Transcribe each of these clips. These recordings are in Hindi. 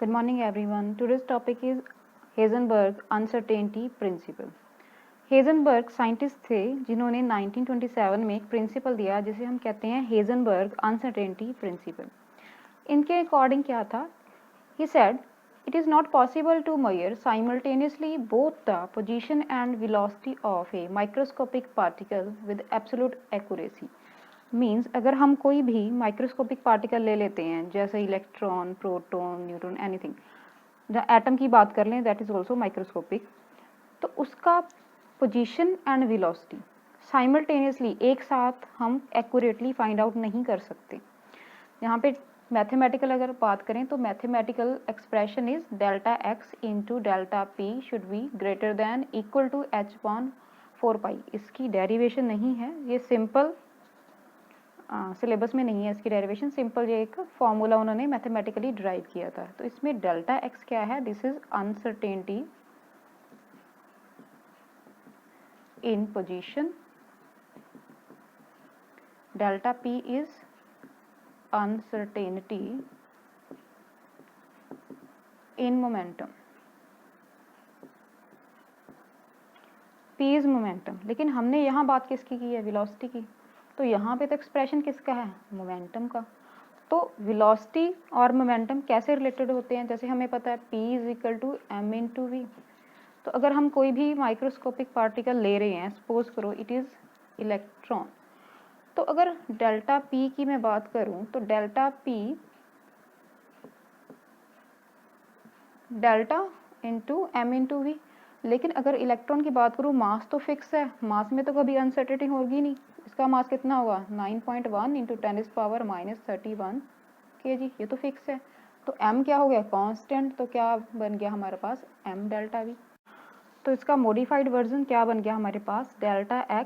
Good morning everyone. Today's topic is Heisenberg uncertainty principle. Heisenberg scientist थे जिन्होंने 1927 में एक प्रिंसिपल दिया जिसे हम कहते हैं हेजनबर्ग अनसर्टेनिटी प्रिंसिपल. इनके अकॉर्डिंग क्या था? He said it is not possible to measure simultaneously both the position and velocity of a microscopic particle with absolute accuracy. Means अगर हम कोई भी माइक्रोस्कोपिक पार्टिकल ले लेते हैं जैसे इलेक्ट्रॉन, प्रोटॉन, न्यूट्रॉन, एनीथिंग, जहाँ एटम की बात कर लें दैट इज ऑल्सो माइक्रोस्कोपिक, तो उसका पोजीशन एंड वेलोसिटी साइमल्टेनियसली एक साथ हम एक्यूरेटली फाइंड आउट नहीं कर सकते. यहाँ पे मैथमेटिकल अगर बात करें तो mathematical expression is delta x into delta p should be greater than equal to h upon 4 pi. इसकी डेरिवेशन नहीं है, ये सिंपल सिलेबस में नहीं है इसकी डेरिवेशन, सिंपल ये एक फॉर्मूला उन्होंने मैथमेटिकली ड्राइव किया था. तो इसमें डेल्टा एक्स क्या है? This is uncertainty in position, delta P is uncertainty in momentum, P is momentum. लेकिन हमने यहाँ बात किसकी की है? वेलोसिटी की. तो यहाँ पे तो एक्सप्रेशन किसका है? मोमेंटम का. तो वेलोसिटी और मोमेंटम कैसे रिलेटेड होते हैं? जैसे हमें पता है P is equal to m into v. तो अगर हम कोई भी माइक्रोस्कोपिक पार्टिकल ले रहे हैं, सपोज करो इट इज इलेक्ट्रॉन, तो अगर डेल्टा P की मैं बात करूं तो delta P delta into m into v. लेकिन अगर इलेक्ट्रॉन की बात करूं, मास तो फिक्स है, मास में तो कभी अनसर्टेनिटी होगी नहीं. इसका मास कितना होगा? 9.1 इंटू 10⁻⁻31 kg, ये तो फिक्स है. तो m क्या हो गया? कांस्टेंट. तो क्या बन गया हमारे पास? m delta we. तो इसका मॉडिफाइड वर्जन क्या बन गया हमारे पास? Delta x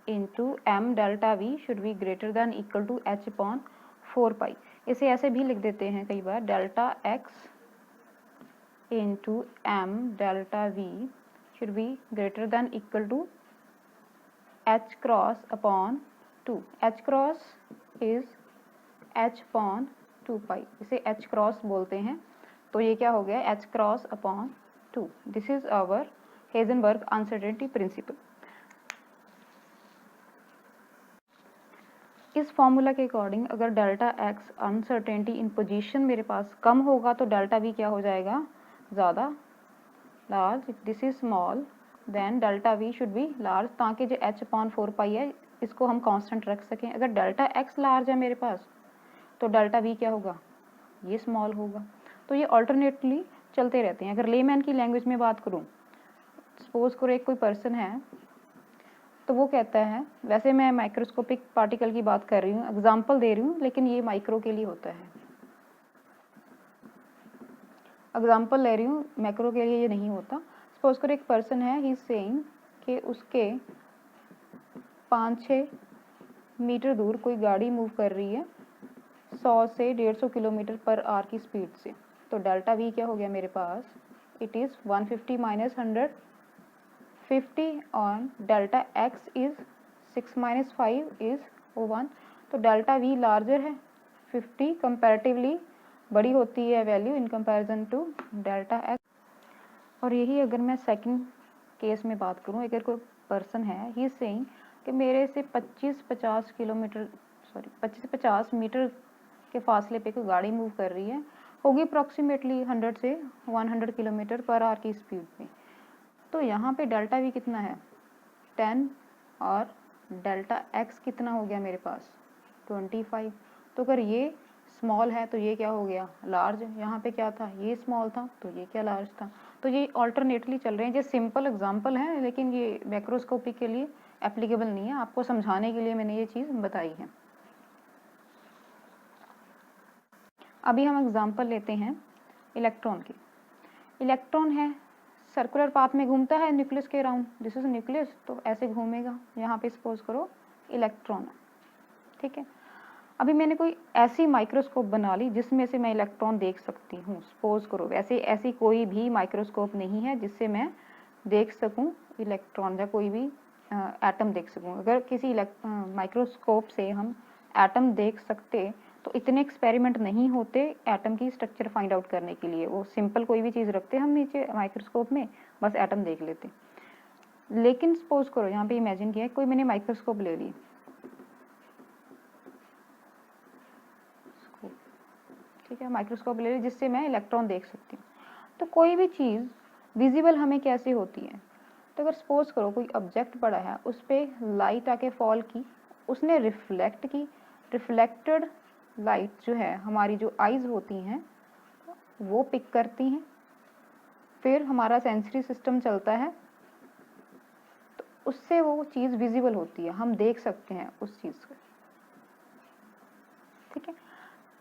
into m delta v should be greater than equal to h upon 4 pi. इसे ऐसे भी लिख देते हैं कई बार, delta x into m delta v should be greater than equal to h cross upon 2. h cross is h upon 2 pi. इसे h क्रॉस बोलते हैं. तो ये क्या हो गया? h cross upon 2. This is our Heisenberg uncertainty principle. इस फॉर्मूला के अकॉर्डिंग अगर delta x uncertainty in position मेरे पास कम होगा तो डेल्टा v क्या हो जाएगा? ज़्यादा, large. This is small, then delta v should be large, ताकि जो h अपॉन 4 पाई है इसको हम कांस्टेंट रख सकें. अगर डेल्टा x लार्ज है मेरे पास तो डेल्टा वी क्या होगा? ये स्मॉल होगा. तो ये ऑल्टरनेटली चलते रहते हैं. अगर लेमैन की लैंग्वेज में बात करूं, सपोज करो एक कोई पर्सन है तो वो कहता है, वैसे मैं माइक्रोस्कोपिक पार्टिकल की बात कर रही हूँ, एग्जाम्पल दे रही हूँ, लेकिन ये माइक्रो के लिए होता है. एग्जाम्पल ले रही हूँ, मैक्रो के लिए ये नहीं होता. सपोज करो एक पर्सन है, ही इज सेइंग कि उसके 5-6 मीटर दूर कोई गाड़ी मूव कर रही है 100 से 150 किलोमीटर पर आवर की स्पीड से. तो डेल्टा वी क्या हो गया मेरे पास? It is 150 minus 150 on delta x is 6 minus 5 is 1. तो डेल्टा वी लार्जर है, 50 कंपैरेटिवली बड़ी होती है value in comparison to delta x. और यही अगर मैं सेकंड केस में बात करूं, अगर कोई पर्सन है, ही इज सेइंग कि मेरे से 25-50 किलोमीटर, सॉरी 25-50 मीटर के फासले पे कोई गाड़ी मूव कर रही है, होगी अप्रॉक्सीमेटली 100 से 100 किलोमीटर पर आवर की स्पीड में. तो यहाँ पे डेल्टा वी कितना है? 10 और डेल्टा एक्स कितना हो गया मेरे पास? 25. तो अगर ये स्मॉल है तो ये क्या हो गया? लार्ज. यहाँ पे क्या था? ये स्मॉल था तो ये क्या? लार्ज था. तो ये ऑल्टरनेटली चल रहे हैं. ये सिंपल एग्जांपल है, लेकिन ये मैक्रोस्कोपिक के लिए एप्लीकेबल नहीं है. आपको समझाने के लिए मैंने ये चीज़ बताई है. अभी हम एग्जांपल लेते हैं इलेक्ट्रॉन की. इलेक्ट्रॉन है, सर्कुलर पाथ में घूमता है न्यूक्लियस के अराउंड. दिस इज न्यूक्लियस, तो ऐसे घूमेगा. यहाँ पे सपोज करो इलेक्ट्रॉन, ठीक है. अभी मैंने कोई ऐसी माइक्रोस्कोप बना ली जिसमें से मैं इलेक्ट्रॉन देख सकती हूँ. सपोज करो वैसे ऐसी कोई भी माइक्रोस्कोप नहीं है जिससे मैं देख सकूँ इलेक्ट्रॉन या कोई भी एटम देख सकूँ. अगर किसी माइक्रोस्कोप से हम एटम देख सकते तो इतने एक्सपेरिमेंट नहीं होते एटम की स्ट्रक्चर फाइंड आउट करने के लिए। वो सिंपल कोई भी चीज़ रखते हम नीचे माइक्रोस्कोप में, बस एटम देख लेते। लेकिन सपोज करो यहाँ पे इमेजिन किया कोई मैंने माइक्रोस्कोप ले ली, ठीक है, माइक्रोस्कोप ले ली जिससे मैं इलेक्ट्रॉन देख सकती हूँ। तो कोई भी चीज़ विजिबल हमें कैसे होती है? तो अगर सपोज करो कोई ऑब्जेक्ट पड़ा है, उस पर लाइट आके फॉल की, उसने रिफ्लेक्ट की, रिफ्लेक्टेड लाइट जो है हमारी जो आईज होती हैं वो पिक करती हैं, फिर हमारा सेंसरी सिस्टम चलता है, तो उससे वो चीज़ विजिबल होती है, हम देख सकते हैं उस चीज़ को, ठीक है।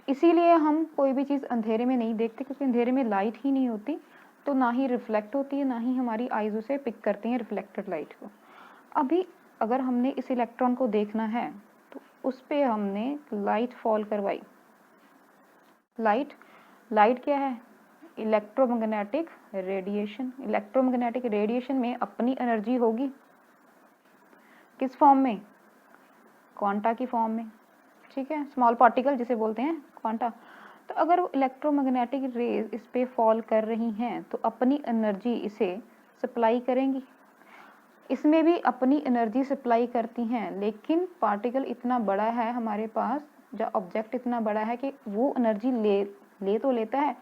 इसीलिए हम कोई भी चीज़ अंधेरे में नहीं देखते, क्योंकि अंधेरे में लाइट ही नहीं होती, तो ना ही रिफ्लेक्ट होती है, ना ही हमारी आईज उसे पिक करती हैं रिफ्लेक्टेड लाइट को। अभी अगर हमने इस इलेक्ट्रॉन को देखना है तो उस पर हमने लाइट फॉल करवाई। लाइट क्या है? Electromagnetic radiation. इलेक्ट्रोमैग्नेटिक रेडिएशन में अपनी एनर्जी होगी, किस फॉर्म में? क्वांटा की फॉर्म में, ठीक है, स्मॉल पार्टिकल जिसे बोलते हैं क्वांटा। तो अगर वो इलेक्ट्रोमैग्नेटिक रेज इस पे फॉल कर रही हैं तो अपनी एनर्जी इसे सप्लाई करेंगी। इसमें भी अपनी एनर्जी सप्लाई करती हैं, लेकिन पार्टिकल इतना बड़ा है हमारे पास, जो ऑब्जेक्ट इतना बड़ा है कि वो एनर्जी ले तो लेता है,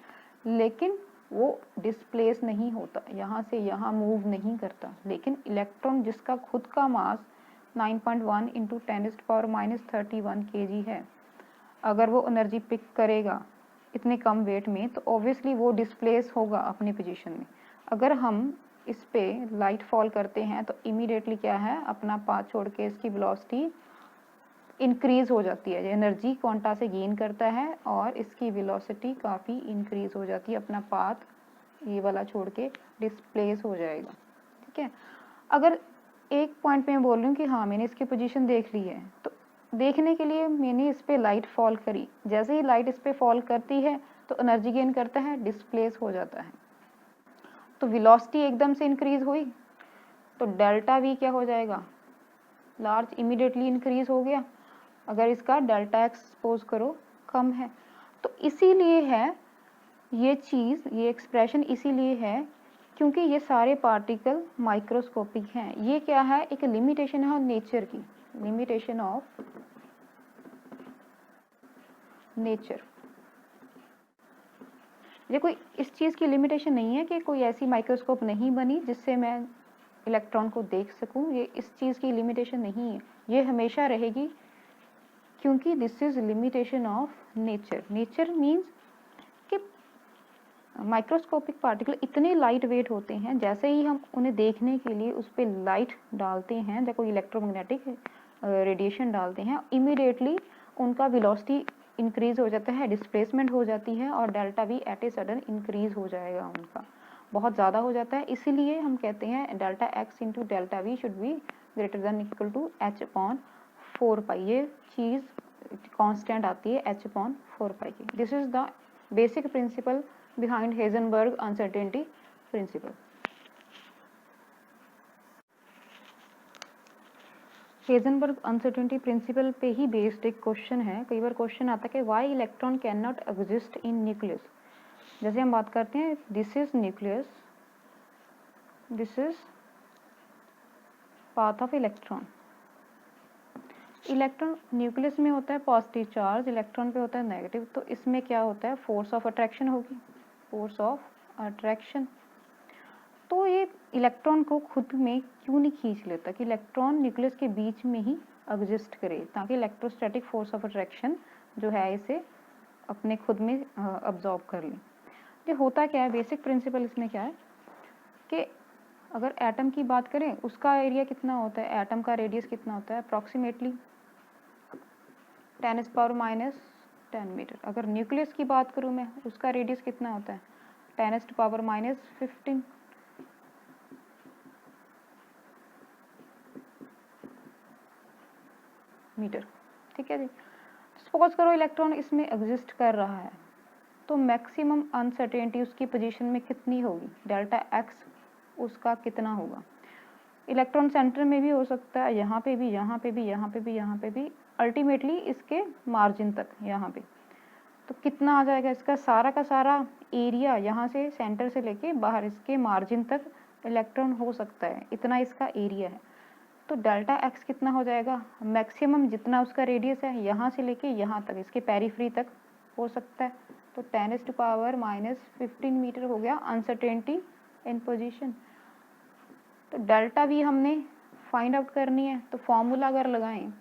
लेकिन वो डिस्प्लेस नहीं होता, यहाँ से यहाँ मूव नहीं करता। लेकिन इलेक्ट्रॉन जिसका खुद का मास 9.1 इंटू 10⁻³ kg है, अगर वो एनर्जी पिक करेगा इतने कम वेट में, तो ऑब्वियसली वो डिस्प्लेस होगा अपनी पोजीशन में। अगर हम इस पे लाइट फॉल करते हैं तो इमीडिएटली क्या है, अपना पाथ छोड़ के इसकी वेलोसिटी इंक्रीज हो जाती है, एनर्जी क्वांटा से गेन करता है और इसकी वेलोसिटी काफ़ी इंक्रीज हो जाती है, अपना पाथ ये वाला छोड़ के डिस्प्लेस हो जाएगा, ठीक है। अगर एक पॉइंट पे मैं बोल रही हूँ कि हाँ मैंने इसकी पोजीशन देख ली है, तो देखने के लिए मैंने इस पर लाइट फॉल करी, जैसे ही लाइट इस पर फॉल करती है तो एनर्जी गेन करता है, डिस्प्लेस हो जाता है, तो वेलोसिटी एकदम से इंक्रीज हुई, तो डेल्टा वी क्या हो जाएगा? लार्ज, इमीडिएटली इंक्रीज हो गया। अगर इसका डेल्टा एक्स सपोज करो कम है, तो इसीलिए है ये चीज़, ये एक्सप्रेशन इसीलिए है क्योंकि ये सारे पार्टिकल माइक्रोस्कोपिक हैं। ये क्या है? एक लिमिटेशन है नेचर की, लिमिटेशन ऑफ नेचर। ये कोई इस चीज़ की लिमिटेशन नहीं है कि कोई ऐसी माइक्रोस्कोप नहीं बनी जिससे मैं इलेक्ट्रॉन को देख सकूं, ये इस चीज़ की लिमिटेशन नहीं है, ये हमेशा रहेगी, क्योंकि this is limitation of nature. Nature means कि माइक्रोस्कोपिक पार्टिकल इतने लाइट वेट होते हैं, जैसे ही हम उन्हें देखने के लिए उस पर लाइट डालते हैं, जब कोई इलेक्ट्रोमैग्नेटिक रेडिएशन डालते हैं, इमीडिएटली उनका वेलोसिटी इंक्रीज हो जाता है, डिस्प्लेसमेंट हो जाती है और delta v at a sudden increase हो जाएगा, उनका बहुत ज़्यादा हो जाता है। इसीलिए हम कहते हैं delta x into delta v should be greater than equal to h/4π। ये चीज़ कांस्टेंट आती है h/4π की। This is the basic principle behind Heisenberg uncertainty principle. Heisenberg uncertainty principle पे ही बेस्ड एक क्वेश्चन है। कई बार क्वेश्चन आता है कि why electron can not exist in nucleus. जैसे हम बात करते हैं this is nucleus, this is path of electron. Electron nucleus में होता है पॉजिटिव चार्ज, इलेक्ट्रॉन पे होता है नेगेटिव, तो इसमें क्या होता है? फोर्स ऑफ अट्रैक्शन होगी, फोर्स ऑफ अट्रैक्शन। तो ये इलेक्ट्रॉन को खुद में क्यों नहीं खींच लेता कि इलेक्ट्रॉन न्यूक्लियस के बीच में ही एग्जिस्ट करे, ताकि इलेक्ट्रोस्टैटिक फोर्स ऑफ अट्रैक्शन जो है इसे अपने खुद में अब्जॉर्ब कर ले। ये होता क्या है? बेसिक प्रिंसिपल इसमें क्या है कि अगर एटम की बात करें, उसका एरिया कितना होता है, एटम का रेडियस कितना होता है? Approximately 10⁻⁻10 metre. अगर न्यूक्लियस की बात करूं मैं, उसका रेडियस कितना होता है? 10⁻⁻15 मीटर, ठीक है जी। सपोज करो इलेक्ट्रॉन इसमें एग्जिस्ट कर रहा है, तो मैक्सिमम अनसर्टेनिटी उसकी पोजीशन में कितनी होगी? डेल्टा एक्स उसका कितना होगा? इलेक्ट्रॉन सेंटर में भी हो सकता है, यहाँ पे भी, यहाँ पे भी, यहाँ पे भी, यहाँ पे भी, अल्टीमेटली इसके मार्जिन तक यहाँ पे। तो कितना आ जाएगा इसका सारा का सारा एरिया, यहाँ से सेंटर से लेके बाहर इसके मार्जिन तक इलेक्ट्रॉन हो सकता है, इतना इसका एरिया है। तो डेल्टा एक्स कितना हो जाएगा, मैक्सिमम जितना उसका रेडियस है यहाँ से लेके यहाँ तक इसके पेरीफ्री तक हो सकता है। तो 10⁻⁻15 मीटर हो गया अनसर्टेनिटी इन पोजीशन। तो डेल्टा वी हमने फाइंड आउट करनी है, तो फॉर्मूला अगर लगाएं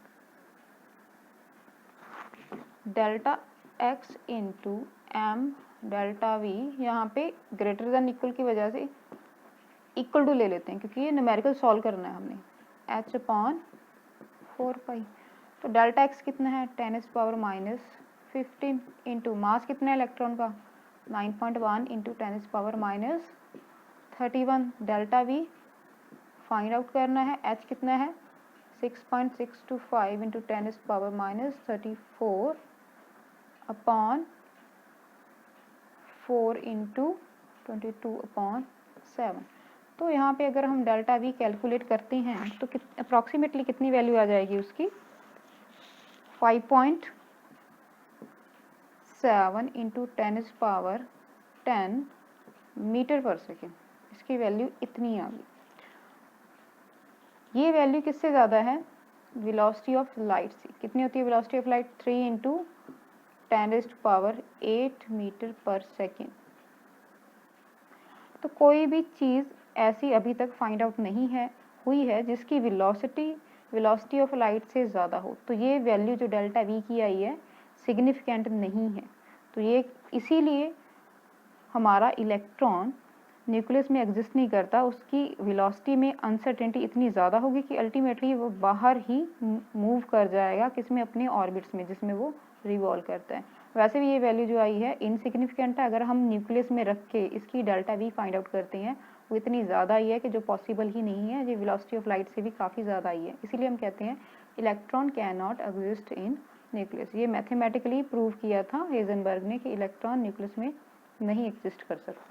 delta x into m delta v, यहाँ पे ग्रेटर देन इक्वल की वजह से इक्वल टू ले लेते हैं क्योंकि ये न्यूमेरिकल सॉल्व करना है हमने, h/4π। तो डेल्टा एक्स कितना है 10⁻⁻15 इंटू मास कितना है इलेक्ट्रॉन का 9.1 into 10⁻31। Delta we find out करना है, h कितना है 6.625 इंटू 10⁻34 अपॉन 4 इंटू 22/7। तो यहाँ पे अगर हम डेल्टा वी कैलकुलेट करते हैं तो अप्रॉक्सीमेटली कितनी वैल्यू आ जाएगी उसकी 5.7 इंटू 10⁻10 मीटर पर सेकेंड। इसकी वैल्यू इतनी आ गई। ये वैल्यू किससे ज़्यादा है वेलोसिटी ऑफ लाइट से। कितनी होती है velocity of light 3 into 10⁸ metre पर सेकेंड। तो कोई भी चीज़ ऐसी अभी तक फाइंड आउट नहीं है हुई है जिसकी वेलोसिटी ऑफ लाइट से ज़्यादा हो। तो ये वैल्यू जो डेल्टा वी की आई है सिग्निफिकेंट नहीं है। तो ये इसीलिए हमारा इलेक्ट्रॉन न्यूक्लियस में एग्जिस्ट नहीं करता, उसकी वेलोसिटी में अनसर्टेनिटी इतनी ज़्यादा होगी कि अल्टीमेटली वो बाहर ही मूव कर जाएगा किसमें अपने ऑर्बिट्स में जिसमें वो रिवॉल्व करता है। वैसे भी ये वैल्यू जो आई है इनसिग्निफिकेंट है। अगर हम न्यूक्लियस में रख के इसकी डेल्टा वी फाइंड आउट करते हैं वो इतनी ज़्यादा आई है कि जो पॉसिबल ही नहीं है, ये वेलोसिटी ऑफ लाइट से भी काफ़ी ज़्यादा आई है। इसीलिए हम कहते हैं electron can not exist in nucleus. ये मैथमेटिकली प्रूव किया था हेजनबर्ग ने कि इलेक्ट्रॉन न्यूक्लियस में नहीं एग्जिस्ट कर सकता।